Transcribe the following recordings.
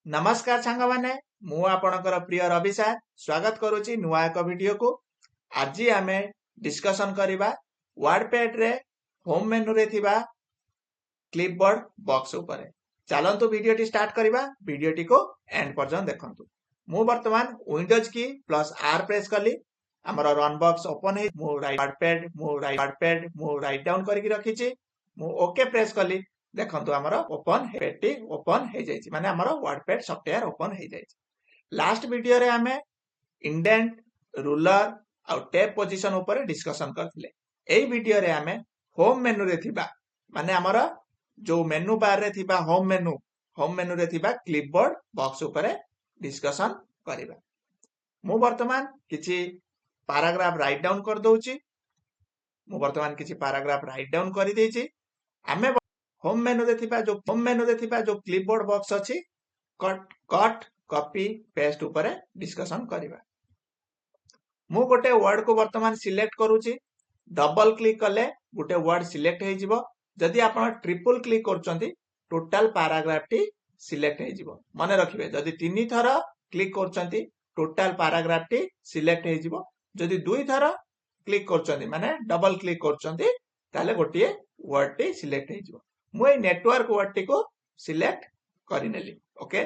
नमस्कार सांग माने मु आपणकर प्रिय रवि सार स्वागत करुच्ची नुआ एक वीडियो को। आज आम डिस्कसन करवा वर्डपैड रे होम मेनू रे थिबा क्लिपबोर्ड बॉक्स ऊपर। चलंतु वीडियो स्टार्ट करवा। वीडियो को एंड पर्यंत देखंतु। मु वर्तमान विंडोज की प्लस आर प्रेस कली हमर रन बॉक्स ओपन है। मु वर्डपैड मु राइट डाउन करके रखीची। मु ओके प्रेस कली देखंतु हमर ओपन हेटी ओपन हे जायछि माने हमर वर्डपैड सॉफ्टवेयर ओपन हे जायछि। लास्ट वीडियो रे हमें इंडेंट रूलर आ टैब पोजीशन ऊपर डिस्कशन करथिले। एई वीडियो रे हमें होम मेनू रे थिबा माने हमर जो मेनू बार रे थिबा होम मेनू रे थिबा क्लिपबोर्ड बॉक्स ऊपर डिस्कशन करिबा। मु वर्तमान किछि पैराग्राफ राइट डाउन कर दोउछि। मु वर्तमान किछि पैराग्राफ राइट डाउन करि देछि। हमें होम मेनू रे थिबा जो क्लिपबोर्ड बॉक्स अछि कट कॉपी पेस्ट ऊपर डिस्कशन करिबा। मु गोटे वर्ड को वर्तमान सिलेक्ट करूची। डबल क्लिक कले गोटे वर्ड सिलेक्ट हे जिवो। जदि आपण ट्रिपल क्लिक करचंती टोटल पैराग्राफ टी सिलेक्ट हे जिवो। माने रखिबे जदि 3 थर क्लिक करचंती टोटल पैराग्राफ टी सिलेक्ट हे जिवो। जदि 2 थर क्लिक करचंती माने डबल क्लिक करचंती ताले गोटे वर्ड टी सिलेक्ट हे जिवो। मु ए नेटवर्क वर्ड टी को सिलेक्ट करि नेली। ओके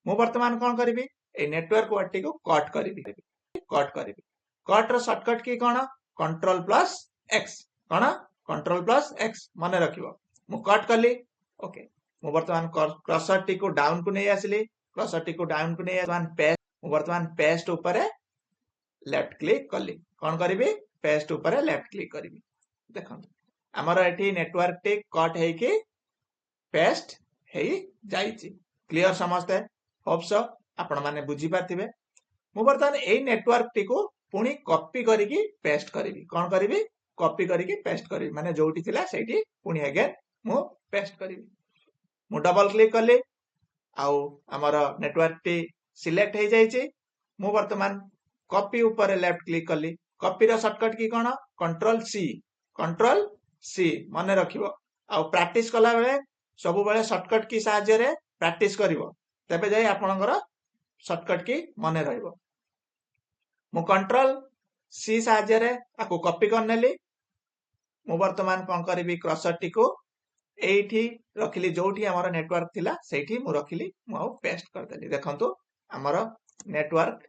मु वर्तमान कोन करिवि ए नेटवर्क वर्ड टी को कट करिवि। कट रो शॉर्टकट की कोन कंट्रोल प्लस एक्स कोन कंट्रोल प्लस एक्स माने रखिबो। मु कट कली। ओके मु वर्तमान कर्सर टी को डाउन को नै आसली। कर्सर टी को डाउन को नै वर्तमान पेस्ट ऊपर लेफ्ट क्लिक कली। कोन करिवि पेस्ट ऊपर लेफ्ट क्लिक करिवि। देखंतु हमर एठी नेटवर्क टी कट हे कि पेस्ट हे जाईची। क्लियर समझते होप सो आपण माने बुझी पाथिबे। मु वर्तमान ए नेटवर्क टी को पुनी कॉपी करिकि पेस्ट करिवि। कोन करिवि कॉपी करिकि पेस्ट करिवि माने जोटी थिला सेठी पुनी अगेन मु पेस्ट करिवि। मु डबल क्लिक कली आउ हमर नेटवर्क टी सिलेक्ट हे जाईची। मु वर्तमान कॉपी ऊपर लेफ्ट क्लिक कली। कॉपी रो शॉर्टकट की कोन कंट्रोल सी माने रखिबो। आउ प्रैक्टिस कला बेले सब बेले शॉर्टकट की सहायता रे प्रैक्टिस करिवो तबे जाई आपनकर शॉर्टकट की मने रहइबो। मु कंट्रोल सी सहायता रे आको कॉपी करनेली। मु वर्तमान कोन करिवि कर्सर टी को एठी रखिली जोठी हमर नेटवर्क थिला सेठी मु रखिली। मु आउ पेस्ट कर देली। देखंतु हमर नेटवर्क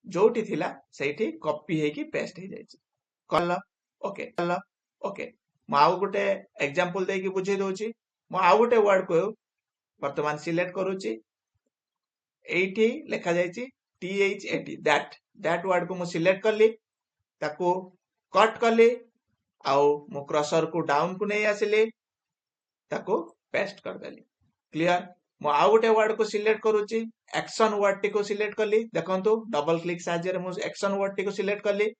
जोठी थिला सेठी कॉपी हे कि पेस्ट हे जाईची। कल ओके मु आउ गोटे एग्जांपल दे कि बुझे दोची। मु आउ गोटे वर्ड को वर्तमान सिलेक्ट करूची। एठी लिखा जाईची THAT दैट वर्ड को मु सिलेक्ट करली ताको कट करली आउ मु कर्सर को डाउन को नै आसिली ताको पेस्ट कर देली। क्लियर मु आउ गोटे वर्ड को सिलेक्ट करूची। एक्शन वर्ड टी को सिलेक्ट करली। देखंतु डबल क्लिक साहायता रे मु एक्शन वर्ड टी को सिलेक्ट करली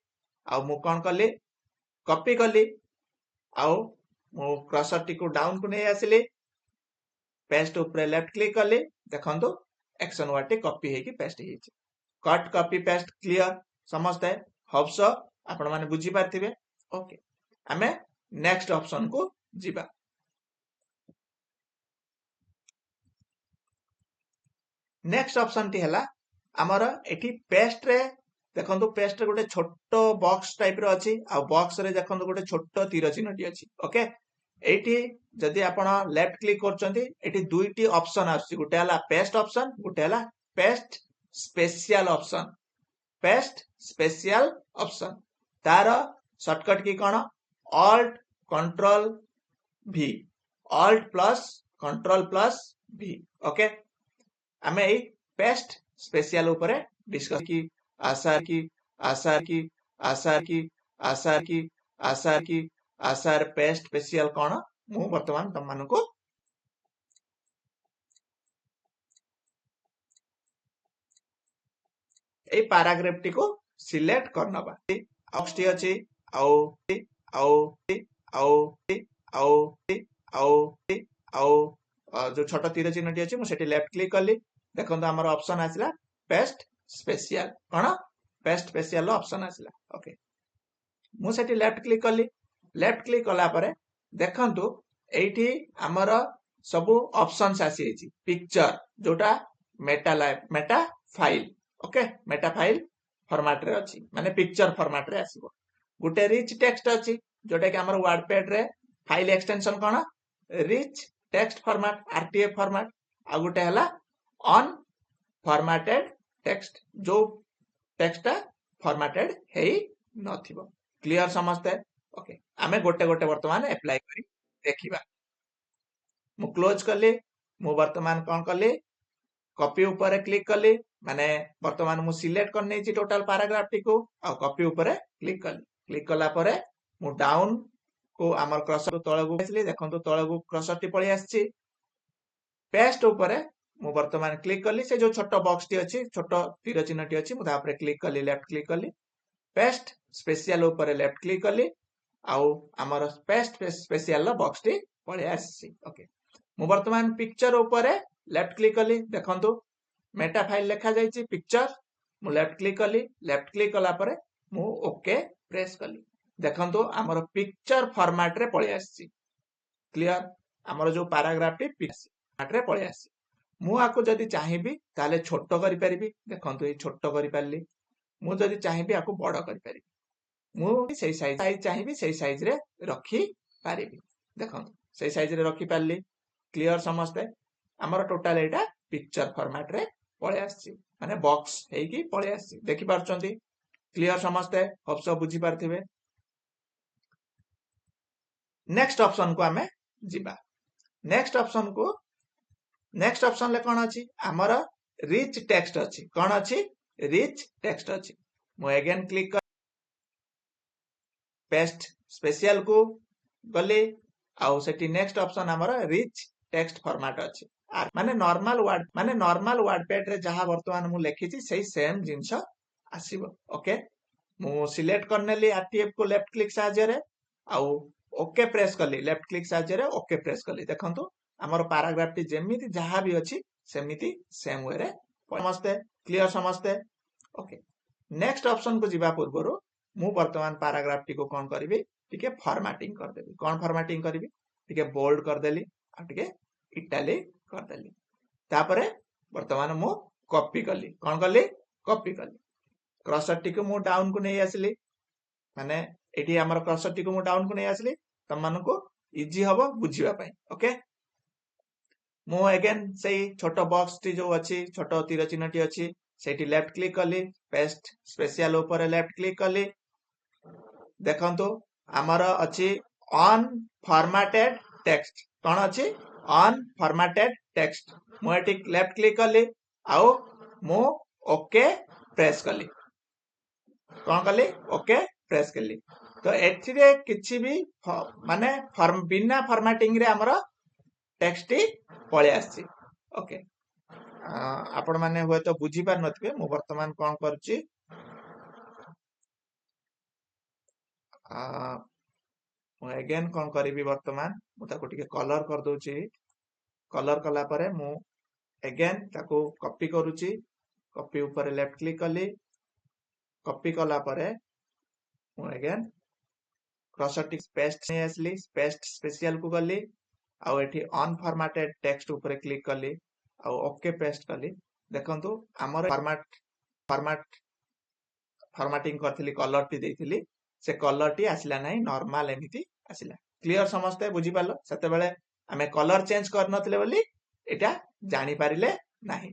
आउ मु कोन करली कॉपी करली आउ मु कर्सर टी को डाउन को नै आसिली पेस्ट ऊपर लेफ्ट क्लिक करली। देखंतु एक्शन वर्ड टी कॉपी हे कि पेस्ट हे छि। कट कॉपी पेस्ट क्लियर समझते होप सो आपण माने बुझी पाथिबे। ओके हमें नेक्स्ट ऑप्शन को जिबा। नेक्स्ट ऑप्शन टी हला हमर एठी पेस्ट रे देखंतु पेस्ट रे गोटे छोटो बॉक्स टाइप रो अछि आ बॉक्स रे देखंतु गोटे छोटो तीर चिन्ह टी अछि। ओके एठी जदि आपण लेफ्ट क्लिक करचंती एठी दुईटी ऑप्शन आछि। गोटे हला पेस्ट ऑप्शन गोटे हला पेस्ट स्पेशल ऑप्शन तार शॉर्टकट की कोन alt control plus V। Okay हमें ए पेस्ट स्पेशल ऊपर डिस्कस की आसार पेस्ट स्पेशल कोन मु वर्तमान तुम मानको ए पैराग्राफ टी को सिलेक्ट करनबा। ऑप्शन टी अछि जो छोटा तीर चिन्ह टी अछि मु सेठी लेफ्ट क्लिक करली। देखंतु हमर ऑप्शन आसिला पेस्ट स्पेशल कोन पेस्ट स्पेशल ऑप्शन आसिला। ओके मु सेठी लेफ्ट क्लिक करली। लेफ्ट क्लिक कला परे देखंतु एठी हमर सब ऑप्शंस आसी छि। पिक्चर जोटा Meta file okay Meta file format रे अछि माने पिक्चर फॉर्मेट रे आसीबो गुटे रिच टेक्स्ट अछि जोटा कि हमर वर्डपैड रे फाइल एक्सटेंशन कोन rich text format RTF format आ गुटे हला ऑन फॉर्मेटेड टेक्स्ट जो टेक्स्ट फॉर्मेटेड हेई नथिबो क्लियर समझते ओके आमे गोटे गोटे वर्तमान अप्लाई करी देखिबा मु क्लोज कली मु वर्तमान कोन कली कॉपी ऊपर क्लिक कली माने वर्तमान मु सिलेक्ट कर नै छी टोटल पैराग्राफ टी को आ कॉपी ऊपर क्लिक कला परे मु डाउन को हमर क्रसर तळगु आसली देखंतु तळगु क्रसर टी पळी आछि पेस्ट ऊपर मु वर्तमान क्लिक कली से जो छोटो बॉक्स टी अछि छोटो तीर चिन्ह टी अछि मु ता ऊपर क्लिक कली लेफ्ट क्लिक कली पेस्ट स्पेशल ऊपर लेफ्ट क्लिक कली आउ हमर पेस्ट स्पेशल बॉक्स टी पळी आछि ओके मु वर्तमान पिक्चर ऊपर लेफ्ट क्लिक कली देखंतु मेटा फाइल लिखा जायछि पिक्चर मु लेफ्ट क्लिक कला परे मु ओके प्रेस कली देखंतु हमर पिक्चर फॉर्मेट रे पळी आछि क्लियर हमर जो पैराग्राफ टी पिक्चर रे पळी आछि मु आको जदी चाहिबी ताले छोटो करि परिबी देखंतु ए छोटो करि परली मु जदी चाहिबी आको बडो करि परिबी मु सेही साइज चाहिबी सेही साइज रे रखी परिबी देखंतु सेही साइज रे रखी परली क्लियर समझते हमर टोटल एटा पिक्चर फॉर्मेट रे पळे आछि माने बॉक्स हेकी पळे आछि देखि पारछंती क्लियर समझते होप सब बुझी पारथिबे नेक्स्ट ऑप्शन को हमें जिबा नेक्स्ट ऑप्शन ले कोन अछि हमर रिच टेक्स्ट अछि कोन अछि रिच टेक्स्ट अछि मु अगेन क्लिक कर पेस्ट स्पेशल को गले आउ सेटी नेक्स्ट ऑप्शन हमर रिच टेक्स्ट फॉर्मेट अछि माने नॉर्मल वर्डपैड रे जहा वर्तमान मु लिखि छि सेही सेम जिंस आसीबो ओके मु सिलेक्ट करनेली आरटीएफ को लेफ्ट क्लिक साहाय्य रे आउ ओके प्रेस कली लेफ्ट क्लिक साहाय्य रे ओके प्रेस कली देखंतु हमर पैराग्राफ टी जेमिति जहा भी अछि सेमिति सेम वे रे समझते क्लियर समझते ओके नेक्स्ट ऑप्शन को जिबा पूर्वरो मु वर्तमान पैराग्राफ टी को कोन करबी टिके फॉर्मेटिंग कर देबी कोन फॉर्मेटिंग करबी टिके बोल्ड कर देली आ टिके इटैलिक कर देली तापरे वर्तमान मु कॉपी कली कोन कली कॉपी कली क्रसर टी को मु डाउन को नै आसली माने एटी हमर क्रसर टी को मु डाउन को नै आसली तम मानको को इजी हबो बुझिबा पई ओके मु अगेन सेही छोटो बॉक्स टी जो अछि छोटो तीर चिन्ह टी अछि सेठी लेफ्ट क्लिक कली पेस्ट स्पेशल ऊपर लेफ्ट क्लिक कली देखंतु हमर अछि ऑन फॉर्मेटेड टेक्स्ट कोन अछि ऑन फॉर्मेटेड टेक्स्ट मु एटी लेफ्ट क्लिक कली आउ मु ओके प्रेस कली कोन कली ओके प्रेस कली तो एथिरे किछि भी माने बिना फॉर्मेटिंग रे हमर टेक्स्ट टी पळे आछि ओके आपण माने होय तो बुझी पार नथिबे मु वर्तमान कोन करछि मु अगेन कोन करबी वर्तमान मु ताको टिके कलर कर दोछि कलर कला परे मु अगेन ताको कॉपी करूछि कॉपी ऊपर लेफ्ट क्लिक कली कॉपी कला परे मु अगेन क्रसर टी पेस्ट नै आसली पेस्ट स्पेशल को गली आउ एठी ऑन फॉर्मेटेड टेक्स्ट ऊपर क्लिक कली आउ ओके पेस्ट कली देखंतु हमर फॉर्मेटिंग करथिली कलर टी देथिली से कलर टी आसिला नै नॉर्मल एमिति आसिला क्लियर समझते बुझी पालो सेते बेले हमें कलर चेंज कर नथिले बोली एटा जानि पारिले नाही